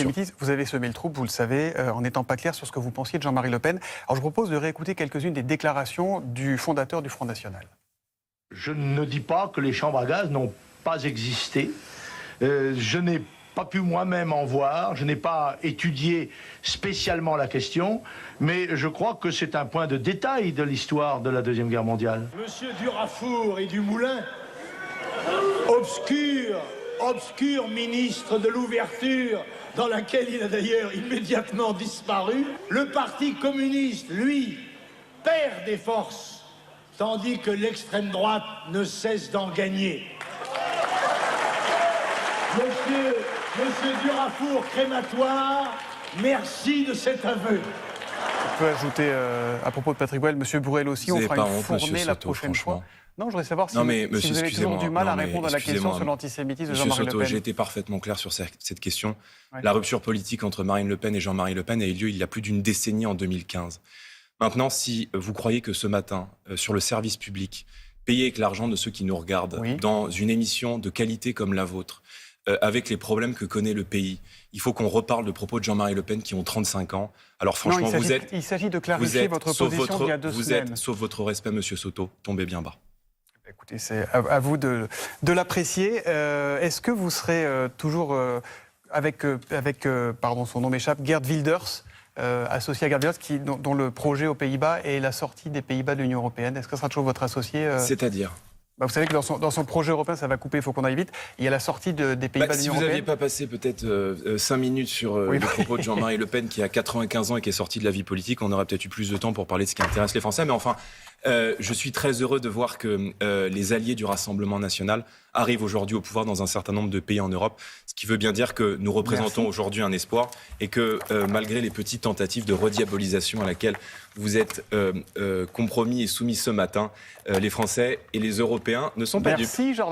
l'antisémitisme, vous avez semé le trouble, vous le savez, en n'étant pas clair sur ce que vous pensiez de Jean-Marie Le Pen. Alors je vous propose de réécouter quelques-unes des déclarations du fondateur du Front National. Je ne dis pas que les chambres à gaz n'ont pas existé. Je n'ai pas pu moi-même en voir, je n'ai pas étudié spécialement la question, mais je crois que c'est un point de détail de l'histoire de la Deuxième Guerre mondiale. Monsieur Durafour et Dumoulin, obscur ministre de l'ouverture, dans laquelle il a d'ailleurs immédiatement disparu, le Parti communiste, lui, perd des forces, tandis que l'extrême droite ne cesse d'en gagner. Monsieur Durafour, crématoire, merci de cet aveu. On peut ajouter, à propos de Patrick Bruel, M. Bruel aussi, on fera une fournée la prochaine fois. Non, je voudrais savoir si vous avez toujours du mal à répondre à la question sur l'antisémitisme de Jean-Marie Le Pen. J'ai été parfaitement clair sur cette question. Ouais. La rupture politique entre Marine Le Pen et Jean-Marie Le Pen a eu lieu il y a plus d'une décennie, en 2015. Maintenant, si vous croyez que ce matin, sur le service public, payé avec l'argent de ceux qui nous regardent, dans une émission de qualité comme la vôtre, avec les problèmes que connaît le pays, il faut qu'on reparle de propos de Jean-Marie Le Pen qui ont 35 ans. Alors franchement, il s'agit de clarifier votre position d'il y a 2 semaines. Sauf votre respect, Monsieur Soto, tombez bien bas. Écoutez, c'est à vous de l'apprécier. Est-ce que vous serez toujours avec son nom m'échappe, Geert Wilders, associé à Geert Wilders, dont le projet aux Pays-Bas est la sortie des Pays-Bas de l'Union européenne? Est-ce que ça sera toujours votre associé C'est-à-dire vous savez que dans son projet européen, ça va couper, il faut qu'on aille vite. Il y a la sortie des Pays-Bas de l'Union européenne. Si vous n'aviez pas passé peut-être 5 minutes sur le propos de Jean-Marie Le Pen, qui a 95 ans et qui est sorti de la vie politique, on aurait peut-être eu plus de temps pour parler de ce qui intéresse les Français. Mais enfin, je suis très heureux de voir que les alliés du Rassemblement national arrivent aujourd'hui au pouvoir dans un certain nombre de pays en Europe, ce qui veut bien dire que nous représentons aujourd'hui un espoir et que malgré les petites tentatives de rediabolisation à laquelle vous êtes compromis et soumis ce matin, les Français et les Européens ne sont pas dupes. Merci, Jordan.